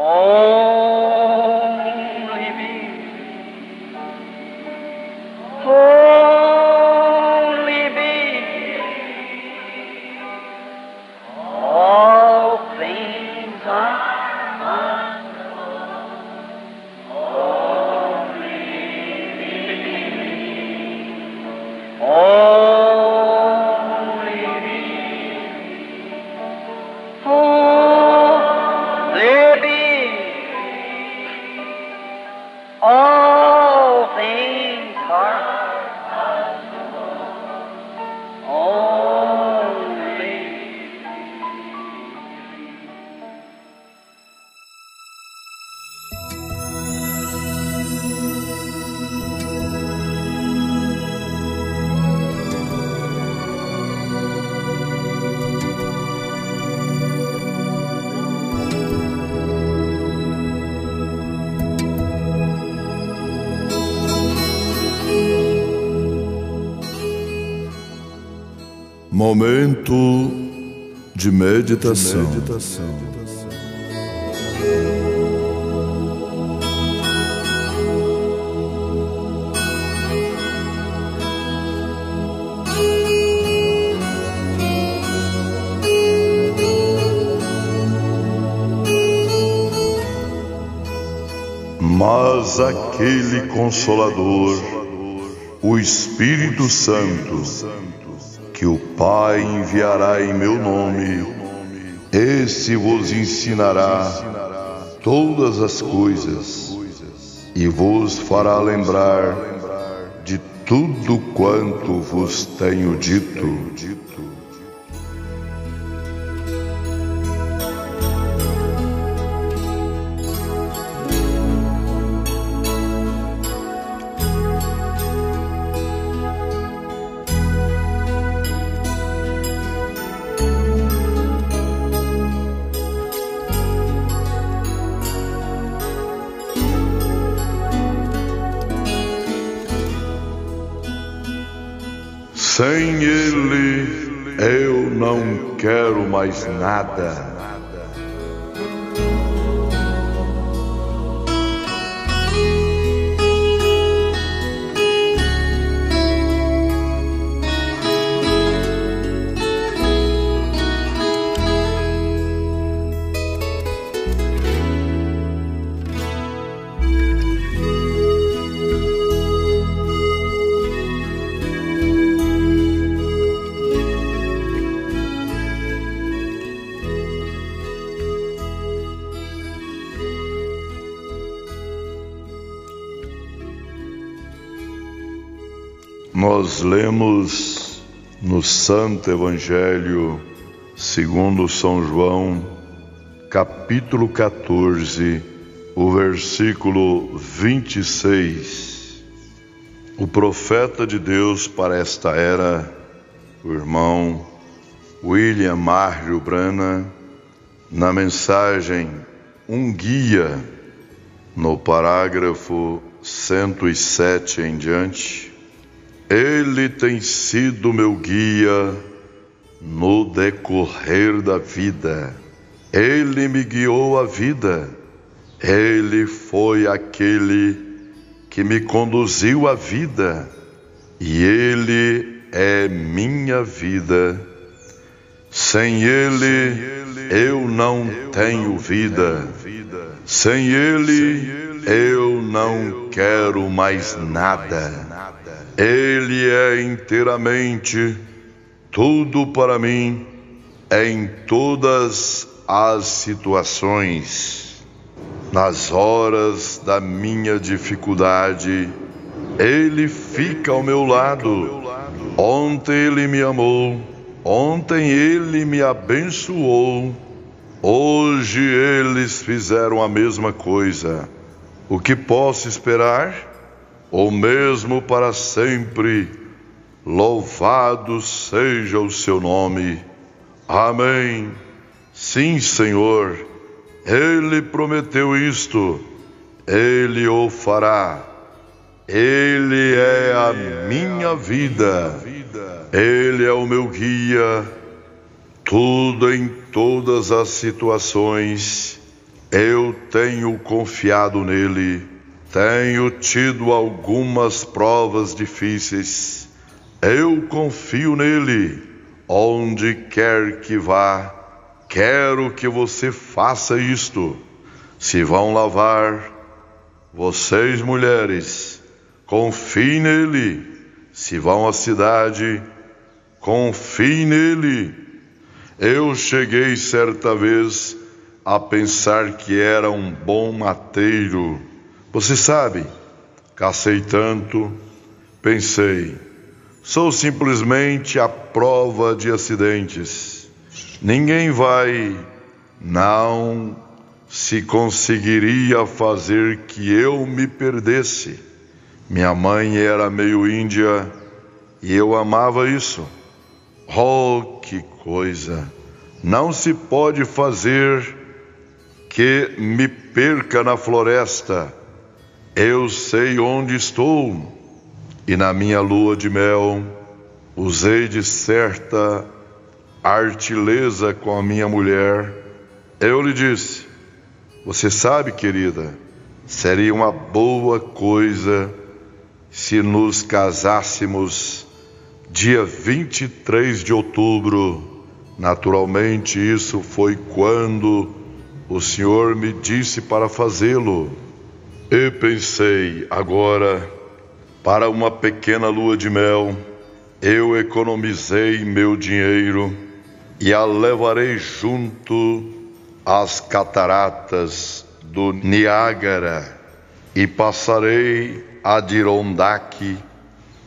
Only me. Only me. All things are Momento de meditação. Mas aquele Consolador, o Espírito Santo, que o Pai enviará em meu nome, esse vos ensinará todas as coisas e vos fará lembrar de tudo quanto vos tenho dito. Sem Ele eu não quero mais nada. Nós lemos no Santo Evangelho segundo São João, capítulo 14, o versículo 26. O profeta de Deus para esta era, o irmão William Marjo Branham, na mensagem Um Guia, no parágrafo 107 em diante, Ele tem sido meu guia no decorrer da vida. Ele me guiou a vida. Ele foi aquele que me conduziu à vida. E Ele é minha vida. Sem Ele, eu não tenho vida. Sem Ele, eu não quero mais nada. Ele é inteiramente tudo para mim, em todas as situações. Nas horas da minha dificuldade, Ele fica ao meu lado. Ontem Ele me amou, ontem Ele me abençoou, hoje eles fizeram a mesma coisa. O que posso esperar? O mesmo para sempre. Louvado seja o seu nome. Amém. Sim, Senhor, Ele prometeu isto, Ele o fará. Ele é a minha vida, Ele é o meu guia, tudo em todas as situações. Eu tenho confiado nele, tenho tido algumas provas difíceis. Eu confio nele, onde quer que vá. Quero que você faça isto. Se vão lavar, vocês mulheres, confiem nele. Se vão à cidade, confiem nele. Eu cheguei certa vez a pensar que era um bom mateiro. Você sabe, cacei tanto, pensei, sou simplesmente a prova de acidentes. Ninguém vai, não se conseguiria fazer que eu me perdesse. Minha mãe era meio índia e eu amava isso. Oh, que coisa! Não se pode fazer que me perca na floresta. Eu sei onde estou. E na minha lua de mel, usei de certa artileza com a minha mulher. Eu lhe disse: você sabe, querida, seria uma boa coisa se nos casássemos dia 23 de outubro. Naturalmente, isso foi quando o Senhor me disse para fazê-lo. E pensei, agora, para uma pequena lua de mel, eu economizei meu dinheiro e a levarei junto às cataratas do Niágara e passarei a Adirondack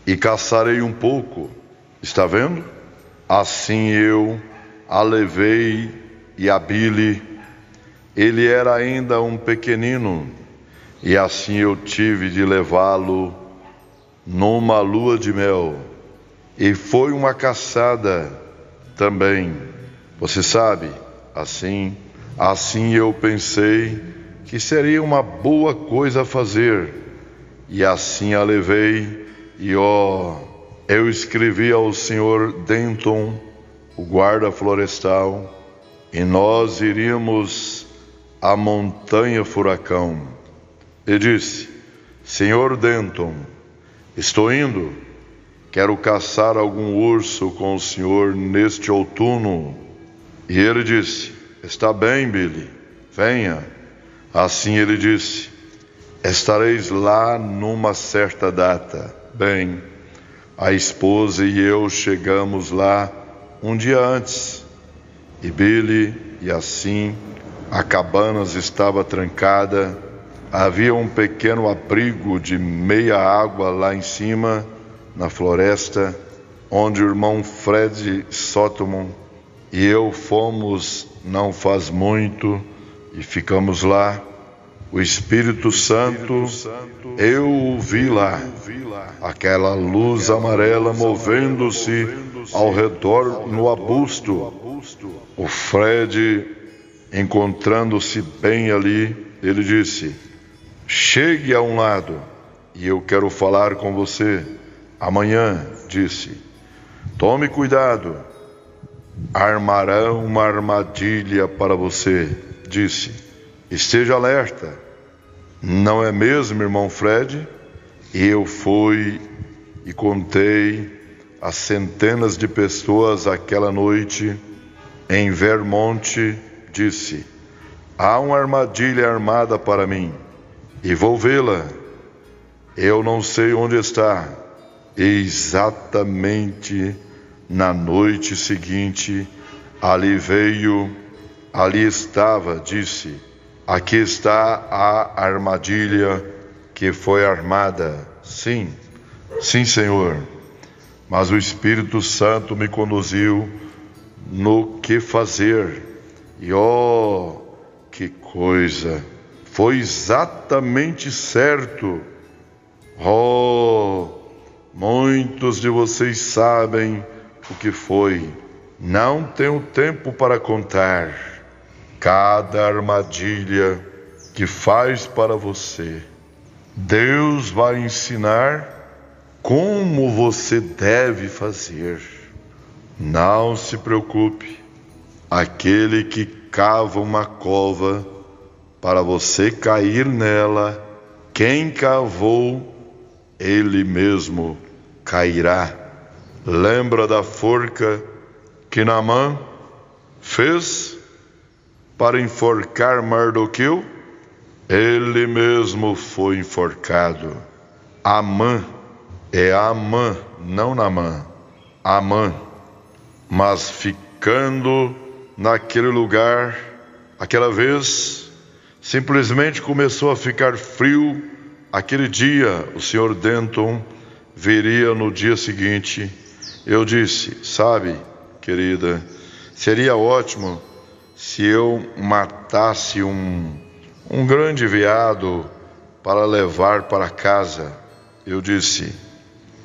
e caçarei um pouco. Está vendo? Assim eu a levei e a Billy. Ele era ainda um pequenino e assim eu tive de levá-lo numa lua de mel. E foi uma caçada também. Você sabe, assim eu pensei que seria uma boa coisa a fazer. E assim a levei e eu escrevi ao Sr. Denton, o guarda florestal, e nós iríamos à Montanha Furacão. E disse: Sr. Denton, estou indo. Quero caçar algum urso com o senhor neste outono. E ele disse: está bem, Billy, venha. Assim ele disse: estareis lá numa certa data. Bem, a esposa e eu chegamos lá um dia antes. E Billy, e assim, a cabana estava trancada. Havia um pequeno abrigo de meia água lá em cima, na floresta, onde o irmão Fred Sotomon e eu fomos não faz muito e ficamos lá. O Espírito Santo, eu o vi lá, aquela luz amarela movendo-se ao redor no arbusto. O Fred, encontrando-se bem ali, ele disse: chegue a um lado e eu quero falar com você. Amanhã, disse, tome cuidado, armarão uma armadilha para você, disse, esteja alerta. Não é mesmo, irmão Fred? E eu fui e contei a centenas de pessoas aquela noite em Vermont, disse, há uma armadilha armada para mim e vou vê-la. Eu não sei onde está. Exatamente na noite seguinte, ali estava, disse, aqui está a armadilha que foi armada. Sim, Senhor, mas o Espírito Santo me conduziu no que fazer. E que coisa, foi exatamente certo. Muitos de vocês sabem o que foi. Não tenho tempo para contar cada armadilha que faz para você. Deus vai ensinar como você deve fazer. Não se preocupe. Aquele que cava uma cova para você cair nela. Quem cavou, ele mesmo cairá. Lembra da forca que Naamã fez para enforcar Mardoqueu? Ele mesmo foi enforcado. Amã, é Amã, não Naamã, Amã. Mas ficando naquele lugar, aquela vez, simplesmente começou a ficar frio. Aquele dia, o Sr. Denton viria no dia seguinte. Eu disse, sabe, querida, seria ótimo se eu matasse um grande veado para levar para casa. Eu disse,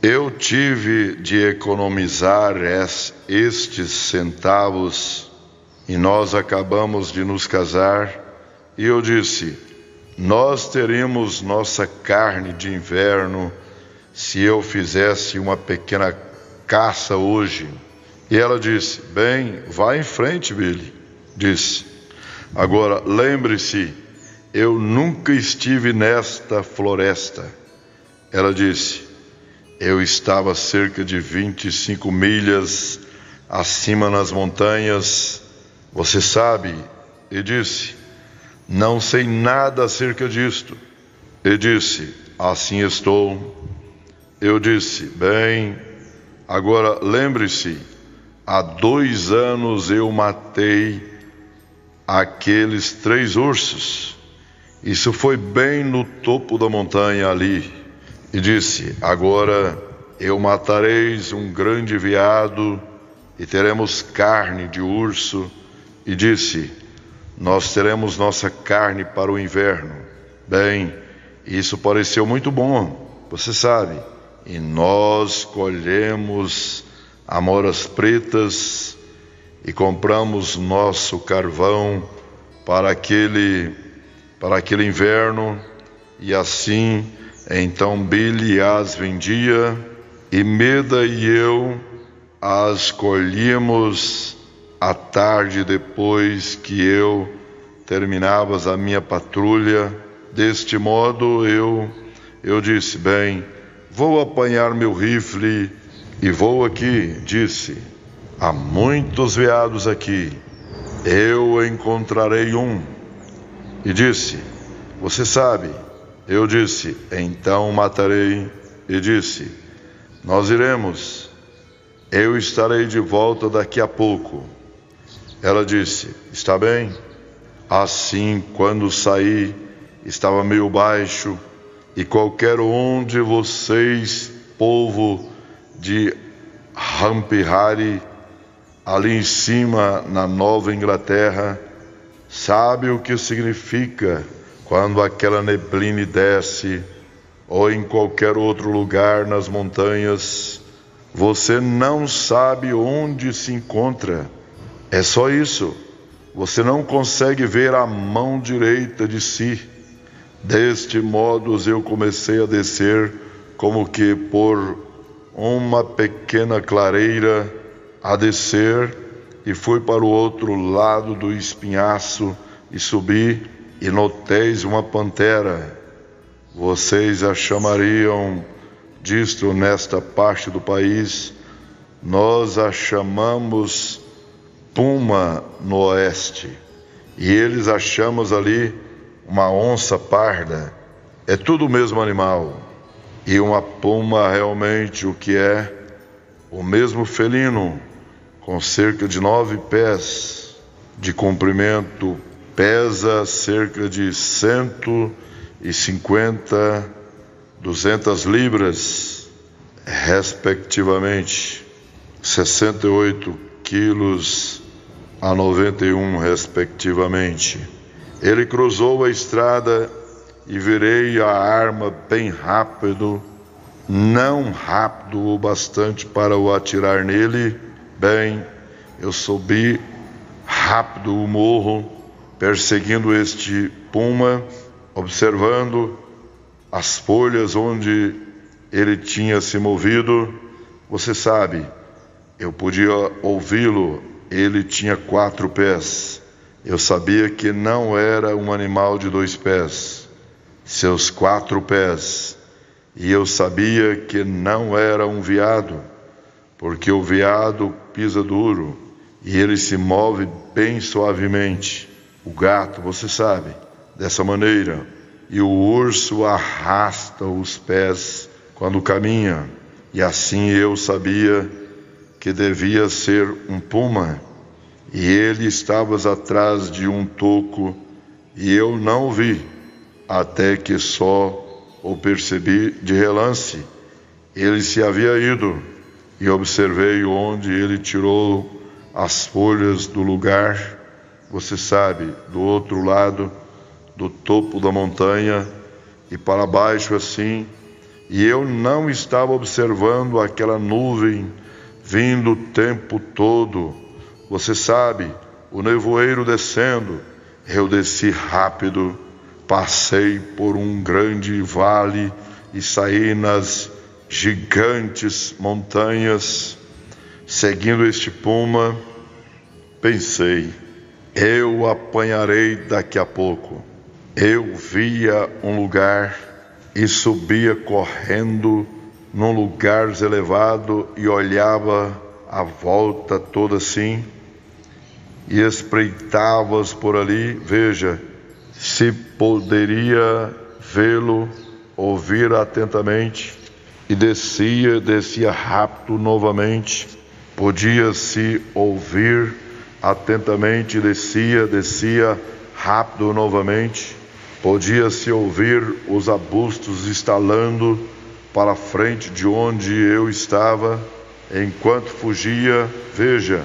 eu tive de economizar estes centavos e nós acabamos de nos casar. E eu disse, nós teríamos nossa carne de inverno se eu fizesse uma pequena caça hoje. E ela disse, bem, vá em frente, Billy. Disse, agora lembre-se, eu nunca estive nesta floresta. Ela disse, eu estava cerca de 25 milhas acima nas montanhas. Você sabe? E disse, não sei nada acerca disto. E disse, assim estou. Eu disse, bem, agora lembre-se, há 2 anos eu matei aqueles 3 ursos. Isso foi bem no topo da montanha ali. E disse, agora eu matareis um grande veado e teremos carne de urso. E disse, nós teremos nossa carne para o inverno. Bem, isso pareceu muito bom, você sabe. E nós colhemos amoras pretas e compramos nosso carvão para aquele inverno. E assim, então Billy as vendia e Meda e eu as colhíamos à tarde depois que eu terminava a minha patrulha. Deste modo eu disse, bem, vou apanhar meu rifle e vou aqui. Disse, há muitos veados aqui, eu encontrarei um. E disse, você sabe? Eu disse, então matarei. E disse, nós iremos, eu estarei de volta daqui a pouco. Ela disse, está bem? Assim, quando saí, estava meio baixo, e qualquer um de vocês, povo de Hampshire, ali em cima na Nova Inglaterra, sabe o que significa quando aquela neblina desce, ou em qualquer outro lugar nas montanhas, você não sabe onde se encontra. É só isso. Você não consegue ver a mão direita de si. Deste modo eu comecei a descer como que por uma pequena clareira a descer, e fui para o outro lado do espinhaço e subi, e noteis uma pantera. Vocês a chamariam disto nesta parte do país, nós a chamamos puma no oeste, e eles achamos ali uma onça parda. É tudo o mesmo animal. E uma puma realmente o que é? O mesmo felino, com cerca de 9 pés de comprimento, pesa cerca de 150, 200 libras, respectivamente, 68 quilos a 91, respectivamente. Ele cruzou a estrada e virei a arma bem rápido, não rápido o bastante para o atirar nele. Bem, eu subi rápido o morro, perseguindo este puma, observando as folhas onde ele tinha se movido. Você sabe, eu podia ouvi-lo. Ele tinha 4 pés, Eu sabia que não era um animal de 2 pés, seus 4 pés. E eu sabia que não era um veado, porque o veado pisa duro e ele se move bem suavemente. O gato, você sabe, dessa maneira. E o urso arrasta os pés quando caminha. E assim eu sabia que devia ser um puma. E ele estava atrás de um toco, e eu não o vi, até que só o percebi de relance. Ele se havia ido, e observei onde ele tirou as folhas do lugar, você sabe, do outro lado, do topo da montanha, e para baixo assim, e eu não estava observando aquela nuvem vindo o tempo todo. Você sabe, o nevoeiro descendo. Eu desci rápido, passei por um grande vale e saí nas gigantes montanhas, seguindo este puma. Pensei, eu apanharei daqui a pouco. Eu via um lugar e subia correndo num lugar elevado e olhava a volta toda assim, e espreitavas por ali, veja, se poderia vê-lo, ouvir atentamente, e descia rápido novamente, podia-se ouvir atentamente, descia rápido novamente, podia-se ouvir os arbustos estalando para a frente de onde eu estava, enquanto fugia, veja,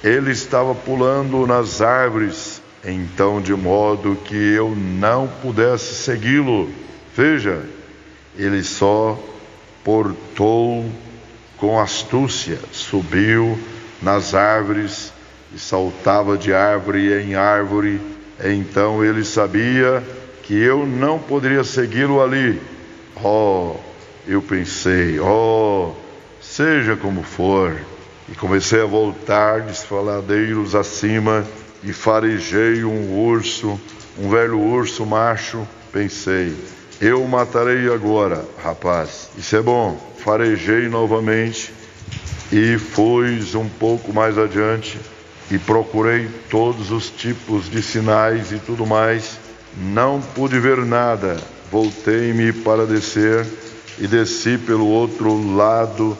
ele estava pulando nas árvores, então de modo que eu não pudesse segui-lo. Veja, ele só portou com astúcia, subiu nas árvores e saltava de árvore em árvore. Então ele sabia que eu não poderia segui-lo ali. Eu pensei, seja como for. E comecei a voltar desfiladeiros acima e farejei um velho urso macho. Pensei, eu o matarei agora, rapaz. Isso é bom. Farejei novamente e fui um pouco mais adiante e procurei todos os tipos de sinais e tudo mais. Não pude ver nada. Voltei-me para descer e desci pelo outro lado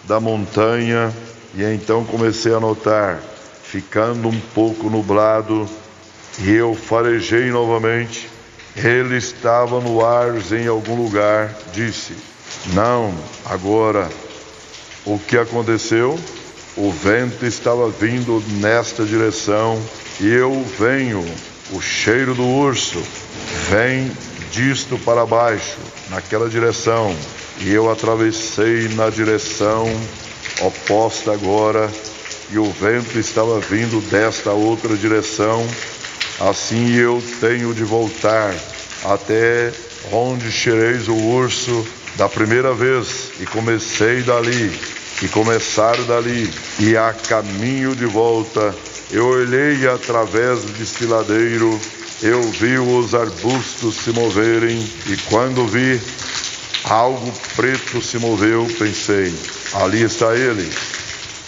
da montanha. E então comecei a notar, ficando um pouco nublado, e eu farejei novamente. Ele estava no ar em algum lugar. Disse, não, agora. O que aconteceu? O vento estava vindo nesta direção, e eu venho. O cheiro do urso vem disto para baixo, naquela direção. E eu atravessei na direção oposta agora, e o vento estava vindo desta outra direção. Assim eu tenho de voltar até onde cheireis o urso da primeira vez, e começaram dali, e a caminho de volta, eu olhei através do desfiladeiro, eu vi os arbustos se moverem, e quando vi algo preto se moveu, pensei, ali está ele.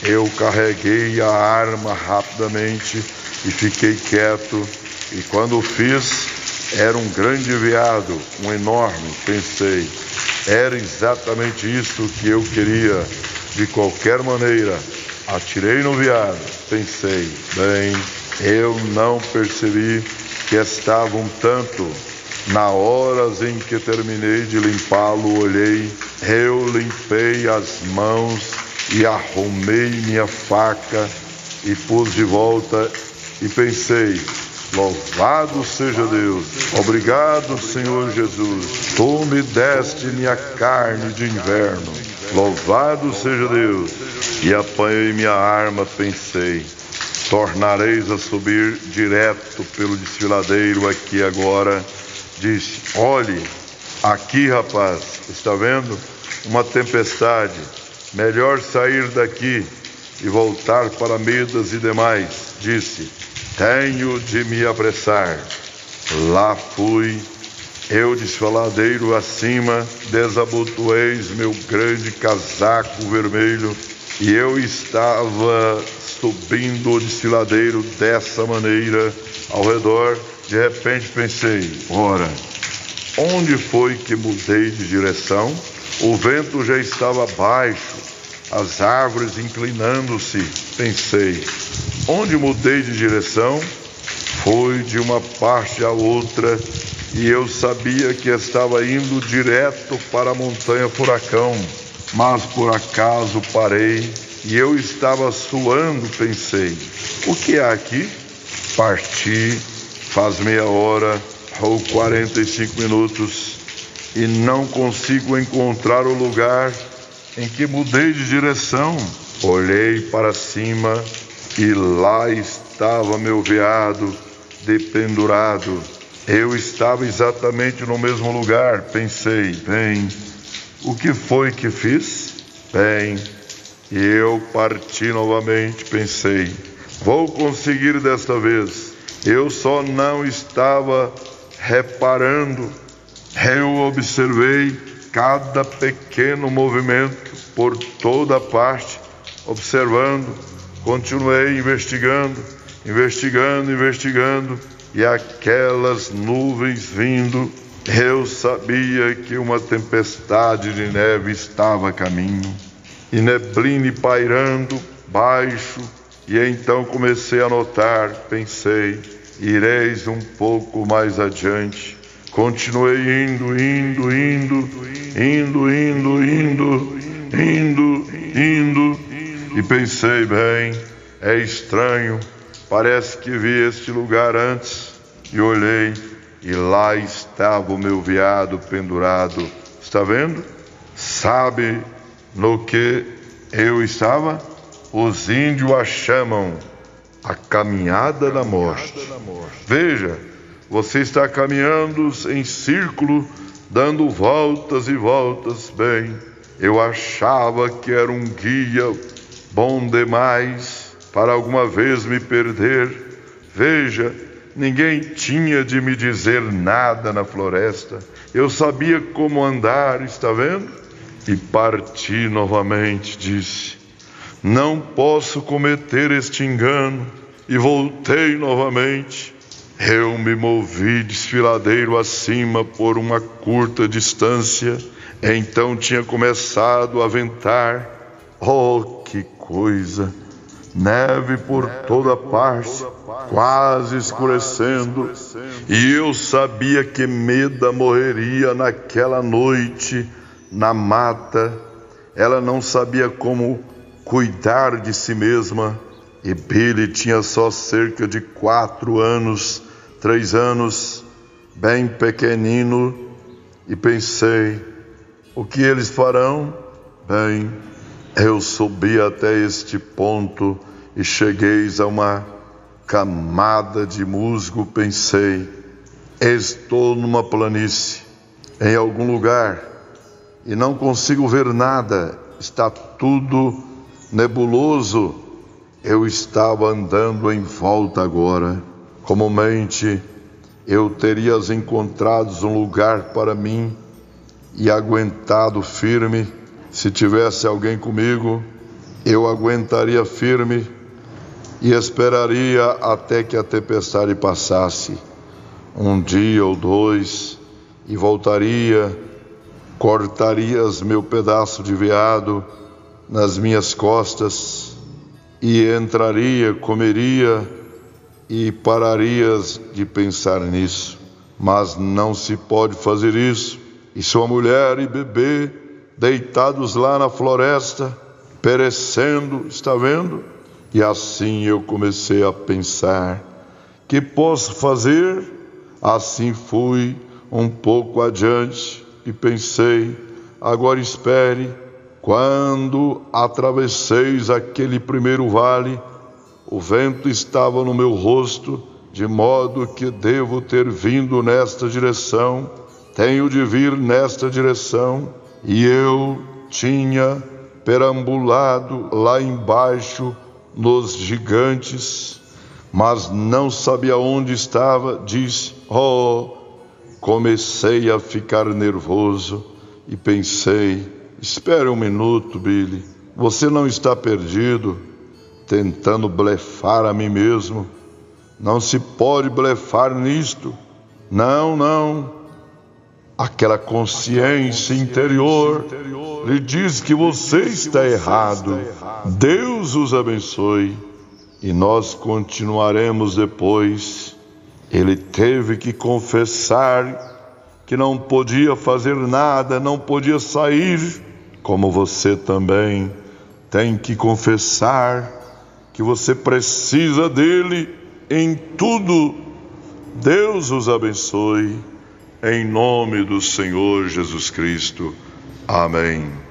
Eu carreguei a arma rapidamente e fiquei quieto, e quando fiz, era um grande veado, um enorme. Pensei, era exatamente isso que eu queria. De qualquer maneira, atirei no veado. Pensei, bem, eu não percebi que estava um tanto. Na hora em que terminei de limpá-lo, olhei, eu limpei as mãos e arrumei minha faca e pus de volta e pensei, louvado seja Deus, obrigado Senhor Jesus, tu me deste minha carne de inverno, louvado seja Deus. E apanhei minha arma, pensei, tornareis a subir direto pelo desfiladeiro aqui agora. Disse, olhe, aqui rapaz, está vendo? Uma tempestade, melhor sair daqui e voltar para Medas e demais. Disse, tenho de me apressar. Lá fui, eu desfiladeiro acima, desabotoeis meu grande casaco vermelho, e eu estava subindo o desfiladeiro dessa maneira, ao redor. De repente pensei, ora, onde foi que mudei de direção? O vento já estava baixo, as árvores inclinando-se. Pensei, onde mudei de direção? Fui de uma parte à outra, e eu sabia que estava indo direto para a montanha Furacão, mas por acaso parei, e eu estava suando. Pensei, o que há aqui? Parti, faz meia hora ou 45 minutos, e não consigo encontrar o lugar em que mudei de direção. Olhei para cima, e lá estava meu veado dependurado. Eu estava exatamente no mesmo lugar. Pensei, bem, o que foi que fiz? Bem, eu parti novamente. Pensei, vou conseguir desta vez. Eu só não estava reparando. Eu observei cada pequeno movimento por toda parte, observando. Continuei investigando, e aquelas nuvens vindo, eu sabia que uma tempestade de neve estava a caminho, e neblina pairando baixo, e então comecei a notar. Pensei, ireis um pouco mais adiante. Continuei indo, e pensei, bem, é estranho, parece que vi este lugar antes. E olhei, e lá estava o meu veado pendurado. Está vendo? Sabe no que eu estava? Os índios a chamam a caminhada da morte. Veja, você está caminhando em círculo, dando voltas e voltas. Bem, eu achava que era um guia bom demais para alguma vez me perder. Veja, ninguém tinha de me dizer nada na floresta. Eu sabia como andar, está vendo? E parti novamente, disse, não posso cometer este engano. E voltei novamente. Eu me movi desfiladeiro acima por uma curta distância. Então tinha começado a ventar. Oh, que coisa! Neve por toda parte, quase escurecendo. E eu sabia que Meda morreria naquela noite na mata. Ela não sabia como cuidar de si mesma. E Billy tinha só cerca de 3 anos, bem pequenino. E pensei, o que eles farão? Bem, eu subi até este ponto e cheguei a uma camada de musgo. Pensei, estou numa planície, em algum lugar, e não consigo ver nada, está tudo nebuloso. Eu estava andando em volta agora. Comumente, eu teria encontrado um lugar para mim e aguentado firme. Se tivesse alguém comigo, eu aguentaria firme e esperaria até que a tempestade passasse. Um dia ou 2, e voltaria, cortarias meu pedaço de veado nas minhas costas, e entraria, comeria, e pararias de pensar nisso. Mas não se pode fazer isso. E sua mulher e bebê deitados lá na floresta, perecendo, está vendo? E assim eu comecei a pensar, que posso fazer? Assim fui um pouco adiante e pensei, agora espere. Quando atravesseis aquele primeiro vale, o vento estava no meu rosto, de modo que devo ter vindo nesta direção, tenho de vir nesta direção, e eu tinha perambulado lá embaixo nos gigantes, mas não sabia onde estava. Disse: comecei a ficar nervoso e pensei: espere um minuto, Billy, você não está perdido, tentando blefar a mim mesmo. Não se pode blefar nisto. Não. Aquela consciência interior lhe diz que você está errado. Deus os abençoe. E nós continuaremos depois. Ele teve que confessar que não podia fazer nada, não podia sair, como você também tem que confessar que você precisa dele em tudo. Deus os abençoe, em nome do Senhor Jesus Cristo. Amém.